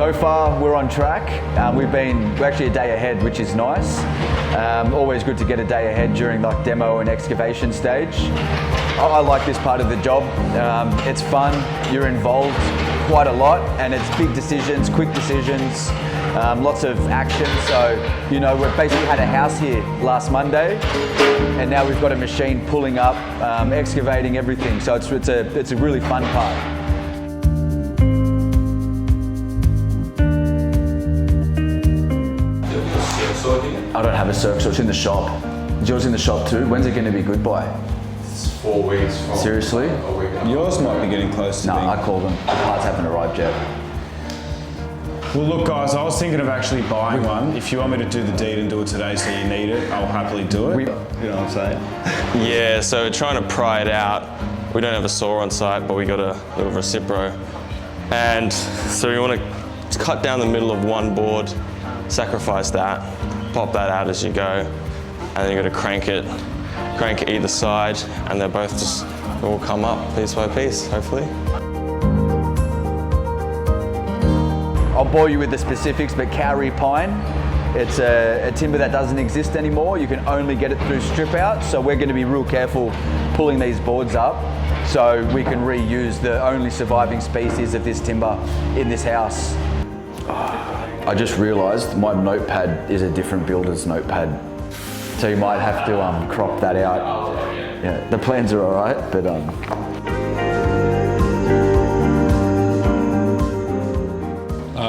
So far, we're on track. We're actually a day ahead, which is nice. Always good to get a day ahead during like demo and excavation stage. I like this part of the job. It's fun, you're involved quite a lot, and it's big decisions, quick decisions, lots of action. So, you know, we've basically had a house here last Monday, and now we've got a machine pulling up, excavating everything. So it's a really fun part. I don't have a circ, so it's in the shop. Is yours in the shop too? When's it going to be good by? It's 4 weeks from. Seriously? A week. Yours might be getting close to being. I called them. The parts haven't arrived yet. Well, look, guys, I was thinking of actually buying one. If you want me to do the deed and do it today so you need it, I'll happily do it. You know what I'm saying? Yeah, so we're trying to pry it out. We don't have a saw on site, but we got a little Recipro. And so we want to cut down the middle of one board, sacrifice that, pop that out as you go, and then you got to crank it either side, and they're both just all come up piece by piece, hopefully. I'll bore you with the specifics, but Kauri pine, it's a timber that doesn't exist anymore. You can only get it through strip out, so we're going to be real careful pulling these boards up so we can reuse the only surviving species of this timber in this house. I just realised my notepad is a different builder's notepad, so you might have to crop that out. Yeah, the plans are all right, but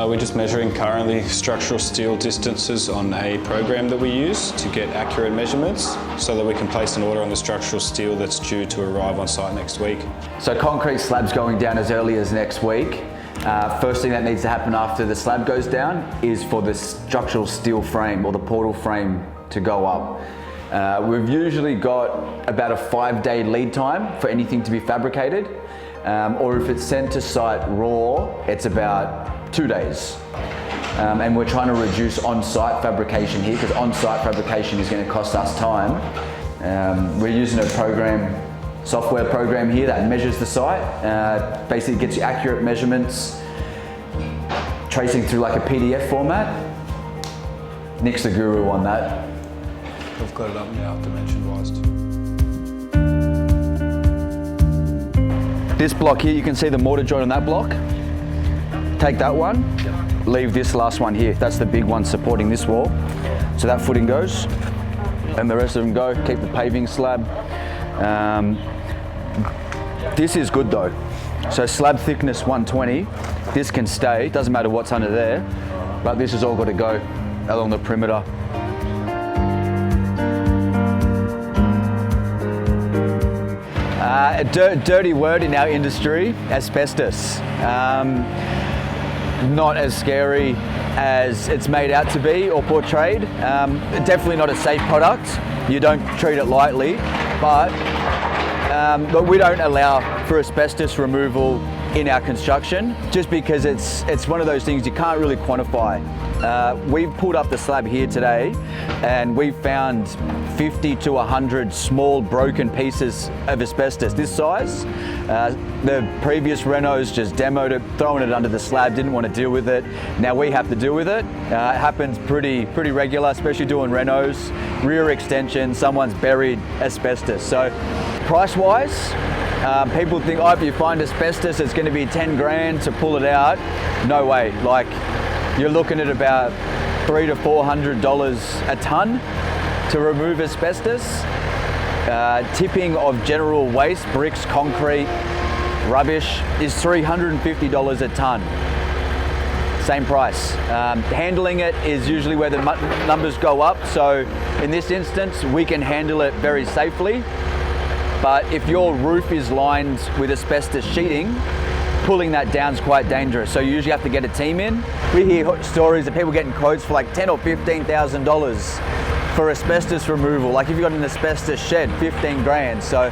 We're just measuring currently structural steel distances on a program that we use to get accurate measurements so that we can place an order on the structural steel that's due to arrive on site next week. So concrete slab's going down as early as next week. First thing that needs to happen after the slab goes down is for the structural steel frame or the portal frame to go up. We've usually got about a 5-day lead time for anything to be fabricated, or if it's sent to site raw, it's about 2 days. And we're trying to reduce on-site fabrication here because on-site fabrication is going to cost us time. We're using a software program here that measures the site, basically gets you accurate measurements, tracing through like a PDF format. Nick's the guru on that. I've got it up now, dimension-wise too. This block here, you can see the mortar joint on that block. Take that one, leave this last one here. That's the big one supporting this wall. So that footing goes, and the rest of them go. Keep the paving slab. This is good though. So slab thickness 120, this can stay, doesn't matter what's under there, but this has all got to go along the perimeter. A dirty word in our industry, asbestos. Not as scary as it's made out to be or portrayed. Definitely not a safe product. You don't treat it lightly, but we don't allow for asbestos removal in our construction just because it's one of those things you can't really quantify. We've pulled up the slab here today and we found 50 to 100 small broken pieces of asbestos this size. The previous renos just demoed it, throwing it under the slab, didn't want to deal with it. Now we have to deal with it. It happens pretty regular, especially doing renos, rear extension, someone's buried asbestos. So price-wise, people think, oh, if you find asbestos, it's going to be 10 grand to pull it out. No way. Like, you're looking at about $300 to $400 a ton to remove asbestos. Tipping of general waste, bricks, concrete, rubbish, is $350 a ton. Same price. Handling it is usually where the numbers go up. So in this instance, we can handle it very safely. But if your roof is lined with asbestos sheeting, pulling that down is quite dangerous. So you usually have to get a team in. We hear stories of people getting quotes for like $10,000 or $15,000 for asbestos removal. Like if you've got an asbestos shed, 15 grand. So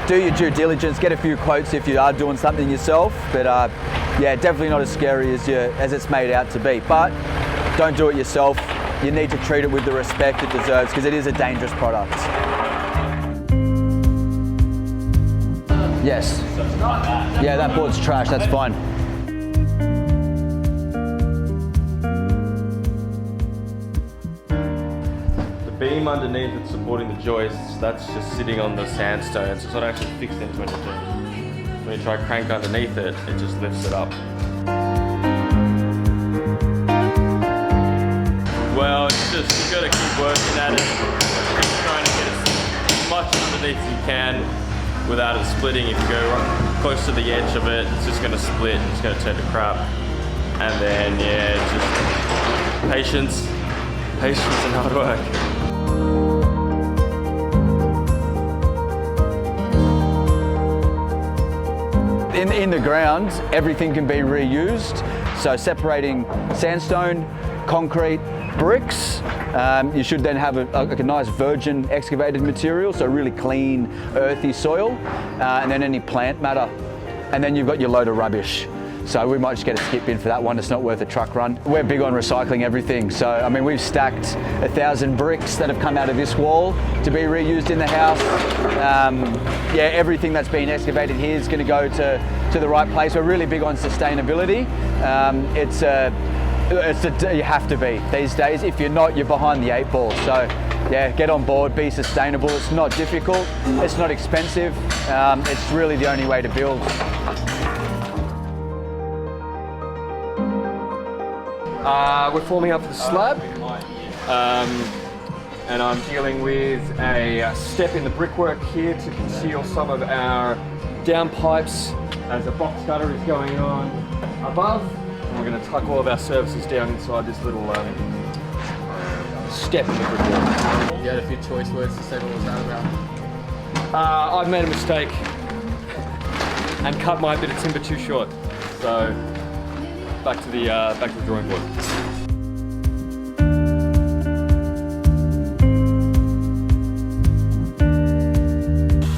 do your due diligence, get a few quotes if you are doing something yourself. But yeah, definitely not as scary as it's made out to be. But don't do it yourself. You need to treat it with the respect it deserves because it is a dangerous product. Yes. Yeah, that board's trash, that's fine. beam underneath that's supporting the joists, that's just sitting on the sandstone, so it's not actually fixed into anything. When you try crank underneath it, it just lifts it up. Well, it's just, you've got to keep working at it, keep trying to get as much underneath as you can without it splitting. If you go close to the edge of it, it's just going to split and it's going to turn to crap. And then, yeah, it's just patience and hard work. In the ground, everything can be reused. So separating sandstone, concrete, bricks. You should then have a nice virgin excavated material, so really clean, earthy soil, and then any plant matter. And then you've got your load of rubbish. So we might just get a skip in for that one. It's not worth a truck run. We're big on recycling everything. So, I mean, we've stacked 1,000 bricks that have come out of this wall to be reused in the house. Yeah, everything that's been excavated here is going to go to the right place. We're really big on sustainability. You have to be these days. If you're not, you're behind the 8 ball. So yeah, get on board, be sustainable. It's not difficult, it's not expensive. It's really the only way to build. We're forming up for the slab, and I'm dealing with a step in the brickwork here to conceal some of our downpipes as a box gutter is going on above. And we're going to tuck all of our services down inside this little step in the brickwork. You had a few choice words to say. What was that about? I've made a mistake and cut my bit of timber too short. So back to the drawing board.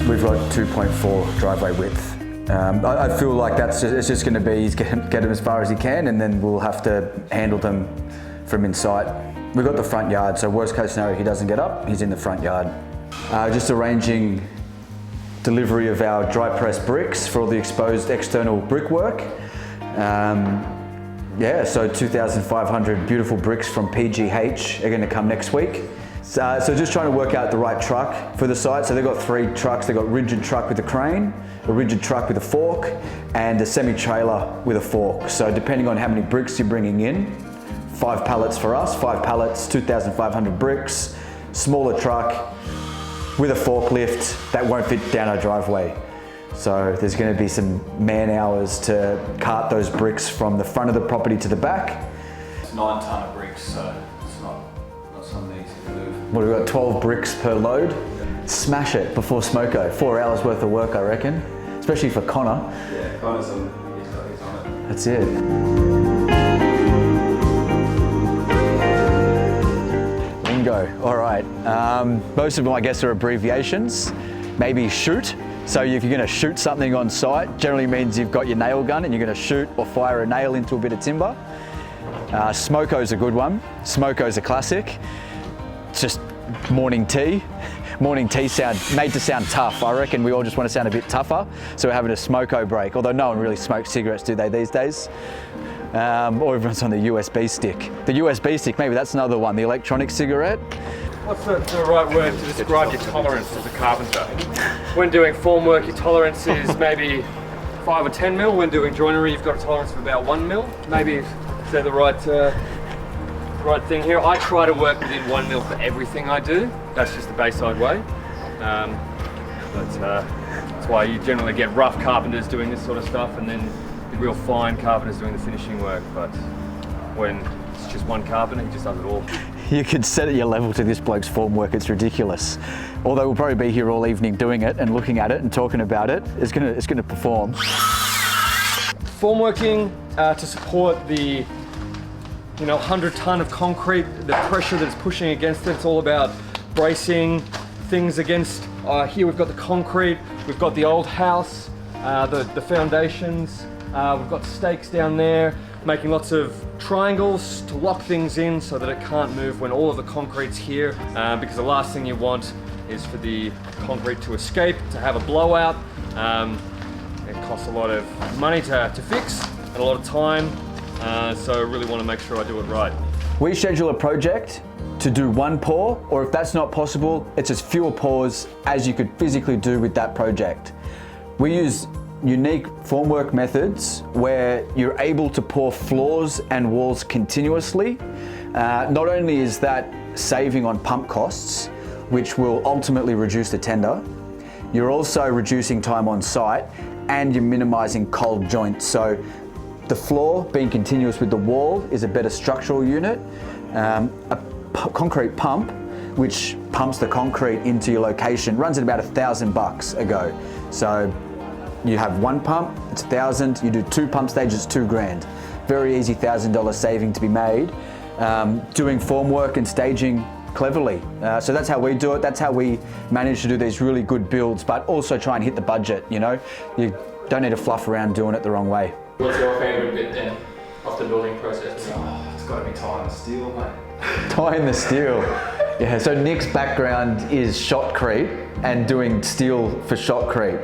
We've got 2.4 driveway width. I feel like it's just going to be get him as far as he can, and then we'll have to handle them from inside. We've got the front yard, so worst case scenario, he doesn't get up, he's in the front yard. Just arranging delivery of our dry press bricks for all the exposed external brickwork. Yeah, so 2,500 beautiful bricks from PGH are going to come next week. So just trying to work out the right truck for the site. So they've got 3 trucks. They've got a rigid truck with a crane, a rigid truck with a fork, and a semi-trailer with a fork. So depending on how many bricks you're bringing in, 5 pallets for us, 5 pallets, 2,500 bricks, smaller truck with a forklift that won't fit down our driveway. So there's going to be some man hours to cart those bricks from the front of the property to the back. It's 9 tonne of bricks, so it's not something easy to move. What, we've got 12 bricks per load. Smash it before smoko. 4 hours worth of work, I reckon. Especially for Connor. Yeah, Connor's on it. That's it. Lingo, all right. Most of them, I guess, are abbreviations. Maybe shoot. So if you're going to shoot something on site, generally means you've got your nail gun and you're going to shoot or fire a nail into a bit of timber. Smoko's a good one. Smoko's a classic. It's just morning tea. Morning tea made to sound tough. I reckon we all just want to sound a bit tougher, so we're having a smoko break. Although no one really smokes cigarettes, do they, these days? Or everyone's on the USB stick. The USB stick, maybe that's another one, the electronic cigarette. What's the right word to describe your tolerance as a carpenter? When doing formwork, your tolerance is maybe 5 or 10 mil. When doing joinery, you've got a tolerance of about 1 mil. Maybe is that the right thing here? I try to work within 1 mil for everything I do. That's just the Bayside way. That's why you generally get rough carpenters doing this sort of stuff, and then the real fine carpenters doing the finishing work. But when it's just one carpenter, he just does it all. You could set at your level to this bloke's formwork, it's ridiculous. Although we'll probably be here all evening doing it and looking at it and talking about it, it's gonna perform. Formworking to support the 100 ton of concrete, the pressure that's pushing against it. It's all about bracing things against. Here we've got the concrete, we've got the old house, the foundations, we've got stakes down there, making lots of triangles to lock things in so that it can't move when all of the concrete's here, because the last thing you want is for the concrete to escape, to have a blowout. It costs a lot of money to fix and a lot of time, so I really want to make sure I do it right. We schedule a project to do one pour, or if that's not possible, it's as fewer pours as you could physically do with that project. We use unique formwork methods where you're able to pour floors and walls continuously. Not only is that saving on pump costs, which will ultimately reduce the tender, you're also reducing time on site and you're minimizing cold joints. So the floor being continuous with the wall is a better structural unit. A concrete pump, which pumps the concrete into your location, runs at about $1,000 a go. So you have one pump, it's $1,000. You do 2 pump stages, it's $2,000. Very easy $1,000 saving to be made. Doing formwork and staging cleverly. So that's how we do it. That's how we manage to do these really good builds, but also try and hit the budget. You know, you don't need to fluff around doing it the wrong way. What's your favourite bit then of the building process? It's got to be tying the steel, mate. Tying the steel. Yeah, so Nick's background is shotcrete and doing steel for shotcrete.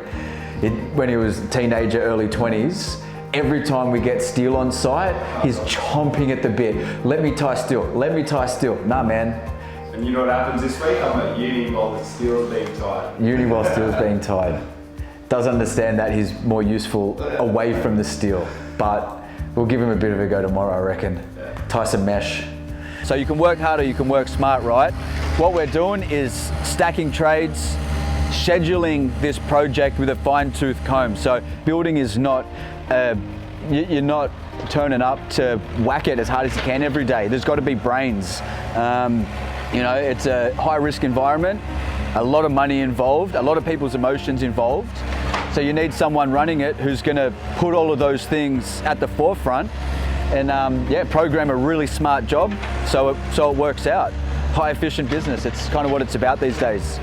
When he was a teenager, early 20s, every time we get steel on site, he's chomping at the bit. Let me tie steel, let me tie steel. Nah, man. And you know what happens this week? I'm at uni while the steel's being tied. Uni while steel's being tied. Does understand that he's more useful away from the steel, but we'll give him a bit of a go tomorrow, I reckon. Tie some mesh. So you can work hard or you can work smart, right? What we're doing is stacking trades, scheduling this project with a fine-tooth comb. So building is not, you're not turning up to whack it as hard as you can every day. There's got to be brains. You know, it's a high-risk environment, a lot of money involved, a lot of people's emotions involved. So you need someone running it who's going to put all of those things at the forefront and yeah, program a really smart job so it works out. High efficient business, it's kind of what it's about these days.